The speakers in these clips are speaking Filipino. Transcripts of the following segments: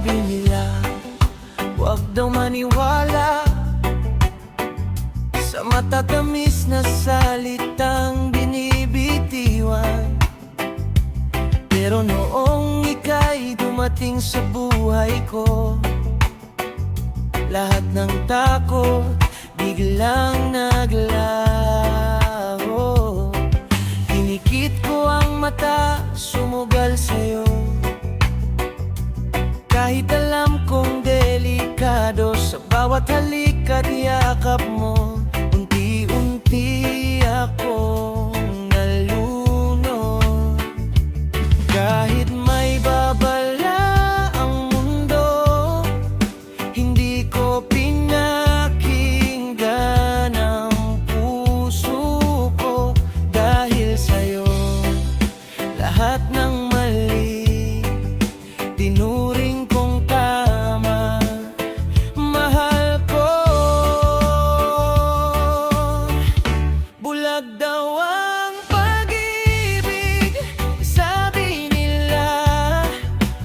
Sabi nila, huwag daw maniwala sa matatamis na salitang binibitiwan. Pero noong ika'y dumating sa buhay ko, lahat ng takot biglang naglaho. Tinikit ko ang mata, sumugal sa'yo, kahit alam kong delikado. Sa bawat halik at yakap mo, unti-unti akong nalunod. Kahit may babala ang mundo, hindi ko pinakinggan ang puso ko. Dahil sa'yo, lahat ng mali tinuring kong tama. Mahal ko, bulag daw ang pag-ibig, sabi nila.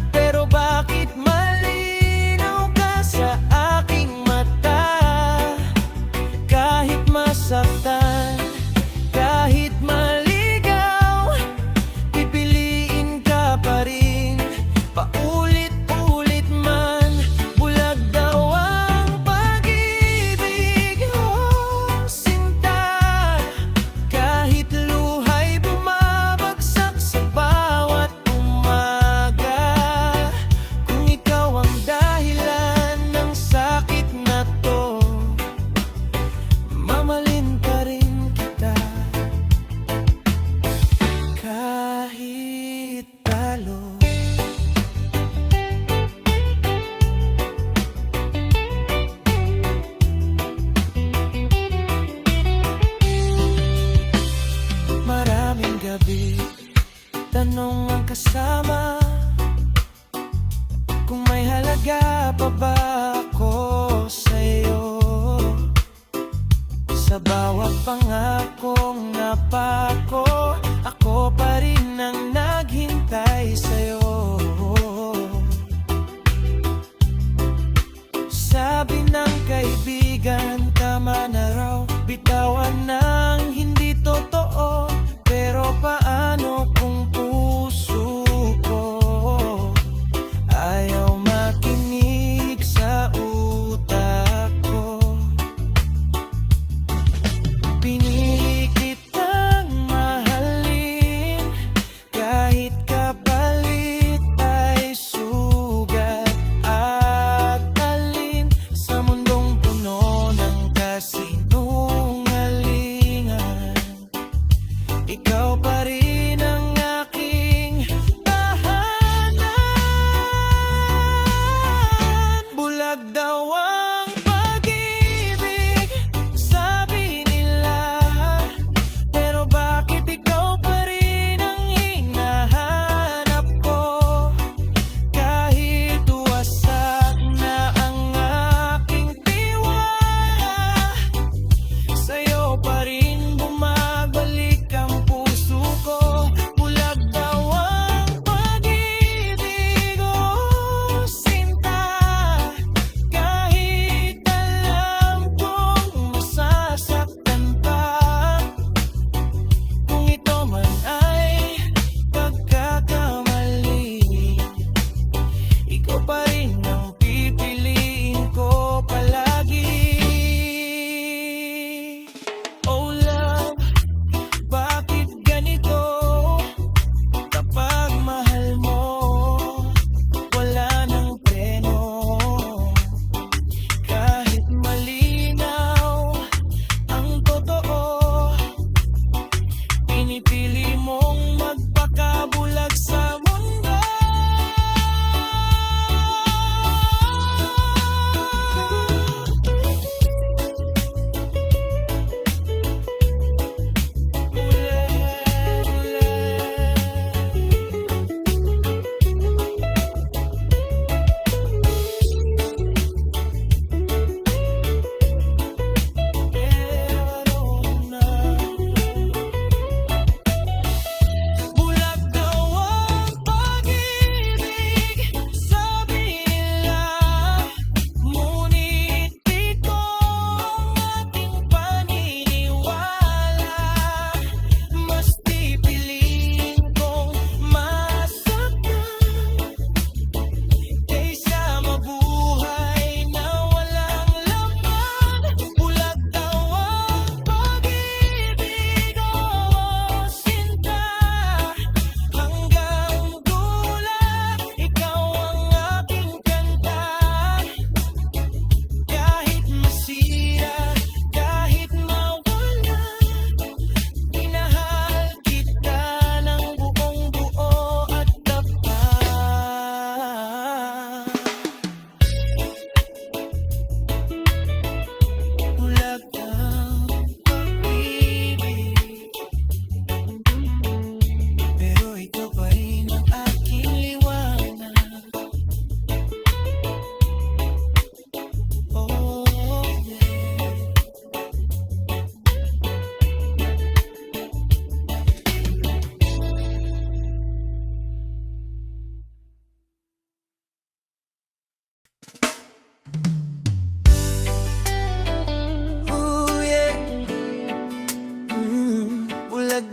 Pero bakit malinaw ka sa aking mata? Kahit masaktan, kahit maligaw, pipiliin ka pa rin. Paulit-ulit man, bulag daw ang pag-ibig. Oh, sinta, kahit luha'y bumabagsak sa bawat umaga. Kung ikaw ang dahilan ng sakit na to, mamahalin pa rin kita kahit talo. Maraming gabi, tanong ang kasama, kung may halaga pa ba ako sa'yo. Sa bawat pangakong napako, ako pa rin ang naghintay sa'yo. Sabi ng kaibigan, tama na raw, bitawan ng hindi totoo. Pero paano kung puso ko ayaw makinig sa utak ko? Pinili kitang mahalin, kahit kapalit ay sugat at alin. Sa mundong puno ng kasinungalingan,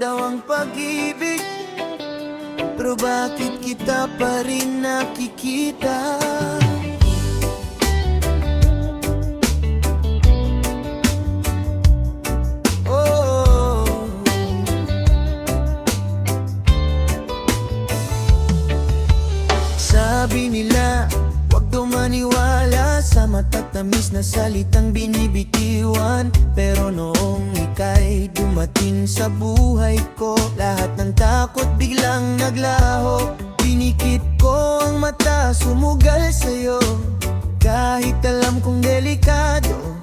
daw ang pag-ibig, pero bakit kita pa rin nakikita? Oh, sabi nila, huwag daw maniwala sa matatamis na salitang binibitiwan. Pero noong ika'y dumating sa buhay ko, lahat ng takot biglang naglaho. Pinikit ko ang mata, sumugal sa'yo, kahit alam kong delikado.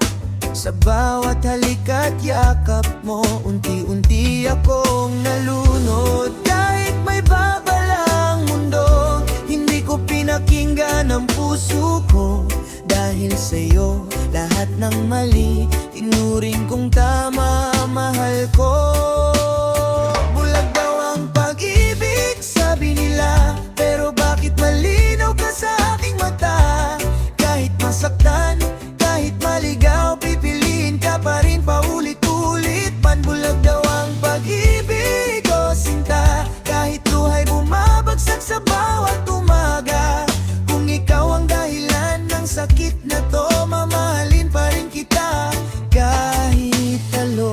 Sa bawat halik at yakap mo, unti-unti akong nalunod. Kahit may babalang mundo, hindi ko pinakinggan ang puso ko. Dahil sa'yo, lahat ng mali, tinuring kong tama, mahal ko. Bulag daw ang pag-ibig, sabi nila, pero bakit malinaw ka sa aking mata? Kahit masaktan, kahit maligaw, pipiliin ka pa rin paulit-ulit man. Bulag daw ang pag-ibig, o sinta, kahit luhay bumabagsak sa bawat umaga. Kung ikaw ang dahilan ng sakit na to, mamahalin pa rin kita kahit talo.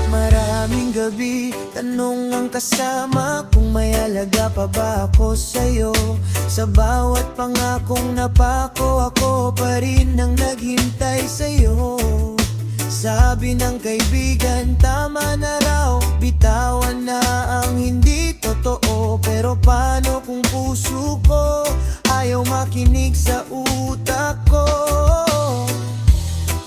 Maraming gabi, tanong ang kasama kung may alaga pa ba ako sa'yo. Sa bawat pangakong napako, ako pa rin ang naghintay sa'yo. Sabi ng kaibigan, tama na raw, bitawan na ang hindi totoo. Pero paano kung puso ko ayaw makinig sa utak ko?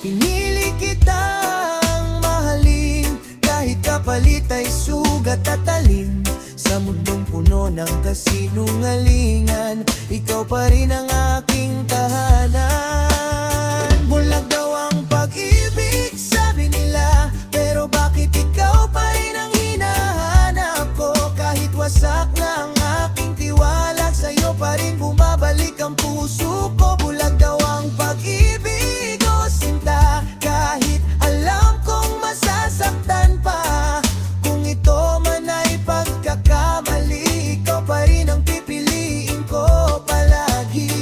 Pinili kitang mahalin, kahit kapalit ay sugat at talim. Sa mundong puno ng kasinungalingan, ikaw pa rin ang aking tahanan. Bulag daw ang pag-ibig, sabi nila, pero bakit ikaw pa rin ang hinahanap ko? Kahit wasak na ang aking tiwala, sa'yo pa rin bumabalik ang puso ko. Bulag daw ang pag-ibig, o sinta, kahit alam kong masasaktan pa. Kung ito man ay pagkakamali, ikaw pa rin ang pipiliin ko palagi.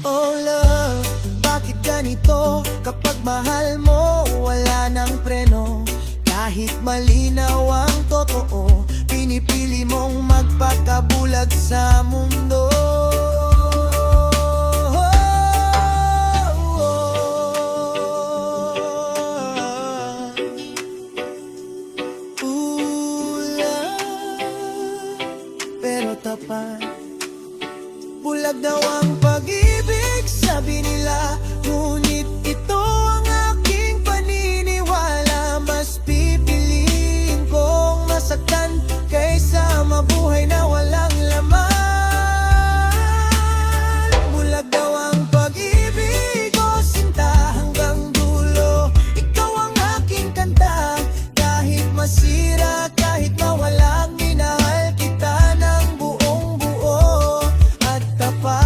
Oh love, bakit ganito? Kapag mahal mo, wala nang preno. Kahit malinaw ang totoo, pinipili mong magpakabulag sa mundo. Pero tapat, bulag daw ang pag-ibig, sabi nila, ngunit ito ang aking paniniwala. Mas pipiliin kong masaktan kaysa mabuhay na walang laman. Bulag daw ang pag-ibig, o sinta, hanggang dulo ikaw ang aking kanta. Kahit masira, kahit mawalang minahal kita ng buong buo at tapat.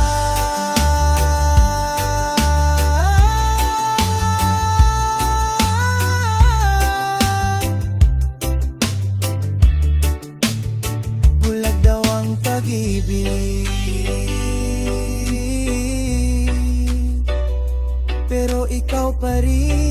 Bulag daw ang pag-ibig, pero ikaw pa rin